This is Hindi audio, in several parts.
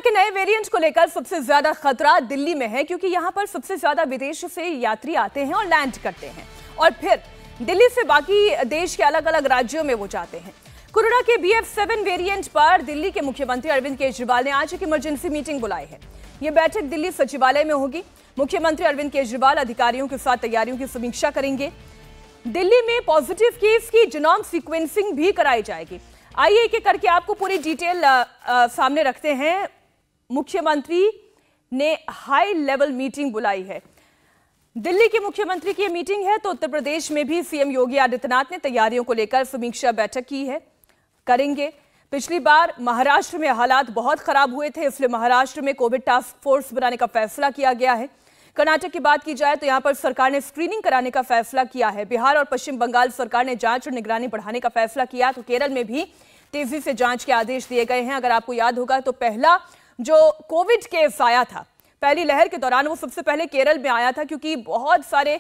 के नए वेरिएंट को लेकर सबसे ज्यादा खतरा दिल्ली में है, क्योंकि यहां पर सबसे ज्यादा विदेश से यात्री आते हैं और लैंड करते हैं और फिर दिल्ली से बाकी देश के अलग अलग राज्यों में वो जाते हैं। कोरोना के BF7 वेरिएंट पर दिल्ली के मुख्यमंत्री अरविंद केजरीवाल ने आज एक इमरजेंसी मीटिंग बुलाई है। यह बैठक दिल्ली सचिवालय में होगी। मुख्यमंत्री अरविंद केजरीवाल अधिकारियों के साथ तैयारियों की समीक्षा करेंगे। दिल्ली में पॉजिटिव केस की जीनोम सीक्वेंसिंग भी कराई जाएगी। आइए एक एक करके आपको पूरी डिटेल सामने रखते हैं। मुख्यमंत्री ने हाई लेवल मीटिंग बुलाई है। दिल्ली के मुख्यमंत्री की मीटिंग है तो उत्तर प्रदेश में भी सीएम योगी आदित्यनाथ ने तैयारियों को लेकर समीक्षा बैठक की है, करेंगे। पिछली बार महाराष्ट्र में हालात बहुत खराब हुए थे, इसलिए महाराष्ट्र में कोविड टास्क फोर्स बनाने का फैसला किया गया है। कर्नाटक की बात की जाए तो यहां पर सरकार ने स्क्रीनिंग कराने का फैसला किया है। बिहार और पश्चिम बंगाल सरकार ने जांच और निगरानी बढ़ाने का फैसला किया, तो केरल में भी तेजी से जांच के आदेश दिए गए हैं। अगर आपको याद होगा तो पहला जो कोविड केस आया था पहली लहर के दौरान, वो सबसे पहले केरल में आया था, क्योंकि बहुत सारे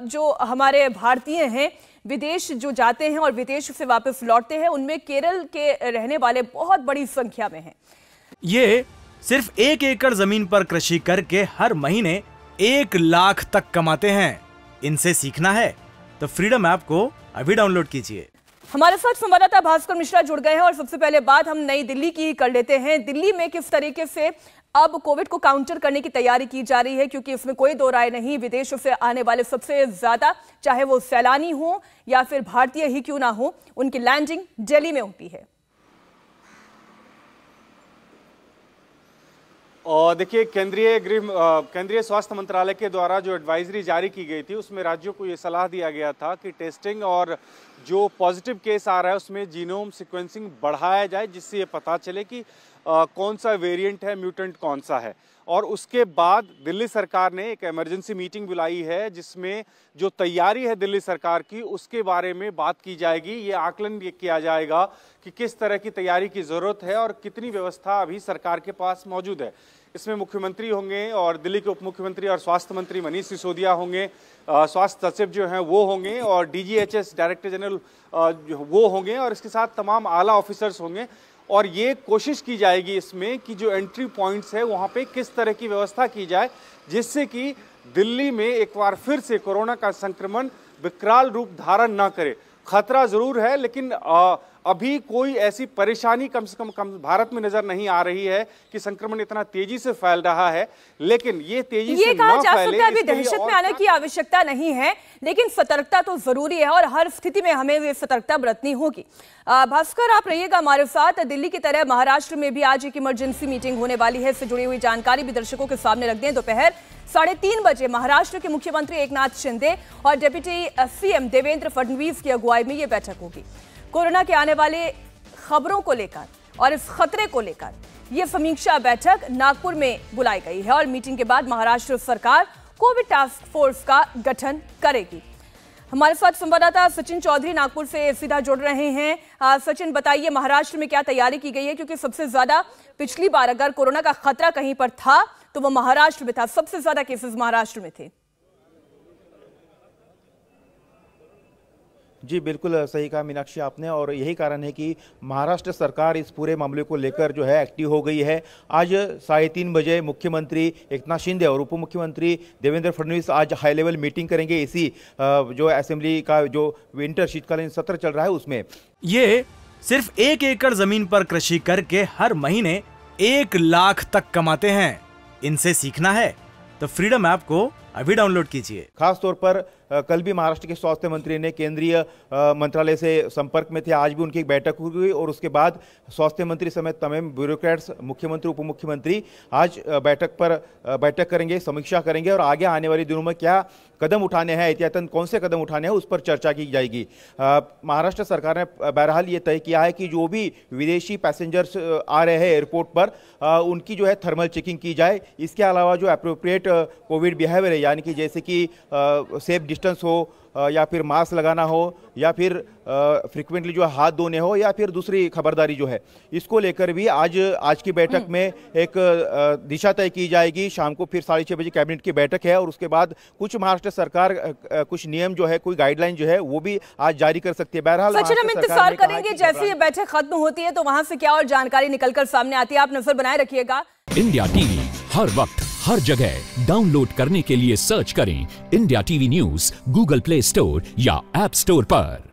जो हमारे भारतीय हैं विदेश जो जाते हैं और विदेश से वापस लौटते हैं, उनमें केरल के रहने वाले बहुत बड़ी संख्या में हैं। ये सिर्फ 1 एकड़ जमीन पर कृषि करके हर महीने 1 लाख तक कमाते हैं। इनसे सीखना है तो फ्रीडम ऐप को अभी डाउनलोड कीजिए। हमारे साथ संवाददाता भास्कर मिश्रा जुड़ गए हैं और सबसे पहले बात हम नई दिल्ली की ही कर लेते हैं। दिल्ली में किस तरीके से अब कोविड को काउंटर करने की तैयारी की जा रही है, क्योंकि इसमें कोई दो राय नहीं, विदेशों से आने वाले सबसे ज्यादा, चाहे वो सैलानी हो या फिर भारतीय ही क्यों ना हो, उनकी लैंडिंग दिल्ली में होती है। और देखिए, केंद्रीय स्वास्थ्य मंत्रालय के द्वारा जो एडवाइजरी जारी की गई थी उसमें राज्यों को ये सलाह दिया गया था कि टेस्टिंग और जो पॉजिटिव केस आ रहा है उसमें जीनोम सीक्वेंसिंग बढ़ाया जाए, जिससे ये पता चले कि कौन सा वेरिएंट है, म्यूटेंट कौन सा है। और उसके बाद दिल्ली सरकार ने एक इमरजेंसी मीटिंग बुलाई है, जिसमें जो तैयारी है दिल्ली सरकार की उसके बारे में बात की जाएगी। ये आकलन किया जाएगा कि किस तरह की तैयारी की ज़रूरत है और कितनी व्यवस्था अभी सरकार के पास मौजूद है। इसमें मुख्यमंत्री होंगे और दिल्ली के उप मुख्यमंत्री और स्वास्थ्य मंत्री मनीष सिसोदिया होंगे, स्वास्थ्य सचिव जो हैं वो होंगे और DGHS डायरेक्टर जनरल वो होंगे और इसके साथ तमाम आला ऑफिसर्स होंगे। और ये कोशिश की जाएगी इसमें कि जो एंट्री पॉइंट्स है वहाँ पे किस तरह की व्यवस्था की जाए, जिससे कि दिल्ली में एक बार फिर से कोरोना का संक्रमण विकराल रूप धारण ना करे। खतरा जरूर है, लेकिन अभी कोई ऐसी परेशानी कम से कम भारत में नजर नहीं आ रही है कि संक्रमण इतना तेजी से फैल रहा है। लेकिन ये तेजी से कहा ना जा फैले, सकता है, अभी दहशत में आने की आवश्यकता नहीं है, लेकिन सतर्कता तो जरूरी है और हर स्थिति में हमें ये सतर्कता बरतनी होगी। भास्कर, आप रहिएगा हमारे साथ। दिल्ली की तरह महाराष्ट्र में भी आज एक इमरजेंसी मीटिंग होने वाली है। इससे जुड़ी हुई जानकारी भी दर्शकों के सामने रख दें। दोपहर 3:30 बजे महाराष्ट्र के मुख्यमंत्री एकनाथ शिंदे और डिप्टी CM देवेंद्र फडणवीस की अगुवाई में यह बैठक होगी। कोरोना के आने वाले खबरों को लेकर और इस खतरे को लेकर यह समीक्षा बैठक नागपुर में बुलाई गई है और मीटिंग के बाद महाराष्ट्र सरकार कोविड टास्क फोर्स का गठन करेगी। हमारे साथ संवाददाता सचिन चौधरी नागपुर से सीधा जुड़ रहे हैं। सचिन, बताइए महाराष्ट्र में क्या तैयारी की गई है, क्योंकि सबसे ज्यादा पिछली बार अगर कोरोना का खतरा कहीं पर था तो वो महाराष्ट्र में था, सबसे ज्यादा केसेस महाराष्ट्र में थे। जी बिल्कुल सही कहा मीनाक्षी आपने, और यही कारण है कि महाराष्ट्र सरकार इस पूरे मामले को लेकर जो है एक्टिव हो गई है। आज 3:30 बजे मुख्यमंत्री एकनाथ शिंदे और उप मुख्यमंत्री देवेंद्र फडणवीस आज हाई लेवल मीटिंग करेंगे। इसी जो असेंबली का जो विंटर शीतकालीन सत्र चल रहा है उसमें। ये सिर्फ 1 एकड़ जमीन पर कृषि करके हर महीने 1 लाख तक कमाते हैं। इनसे सीखना है तो फ्रीडम ऐप को अभी डाउनलोड कीजिए। खास तौर पर कल भी महाराष्ट्र के स्वास्थ्य मंत्री ने केंद्रीय मंत्रालय से संपर्क में थे, आज भी उनकी एक बैठक हुई और उसके बाद स्वास्थ्य मंत्री समेत तमाम ब्यूरोक्रेट्स, मुख्यमंत्री, उप मुख्यमंत्री आज बैठक करेंगे, समीक्षा करेंगे और आगे आने वाले दिनों में क्या कदम उठाने हैं, एहतियातन कौन से कदम उठाने हैं उस पर चर्चा की जाएगी। महाराष्ट्र सरकार ने बहरहाल ये तय किया है कि जो भी विदेशी पैसेंजर्स आ रहे हैं एयरपोर्ट पर उनकी जो है थर्मल चेकिंग की जाए। इसके अलावा जो अप्रोप्रिएट कोविड बिहेवियर है यानी कि जैसे कि सेफ डिस्टेंस हो या फिर मास्क लगाना हो या फिर फ्रिक्वेंटली जो हाथ धोने हो या फिर दूसरी खबरदारी जो है, इसको लेकर भी आज की बैठक में एक दिशा तय की जाएगी। शाम को फिर 6:30 बजे कैबिनेट की बैठक है और उसके बाद कुछ महाराष्ट्र सरकार कुछ नियम जो है, कोई गाइडलाइन जो है वो भी आज जारी कर सकती है। बहरहाल सचिन, हम इंतजार करेंगे जैसे ये बैठक खत्म होती है तो वहां से क्या और जानकारी निकलकर सामने आती है। आप नजर बनाए रखिएगा। इंडिया टीवी हर वक्त हर जगह डाउनलोड करने के लिए सर्च करें India TV news Google play store या ऐप स्टोर पर।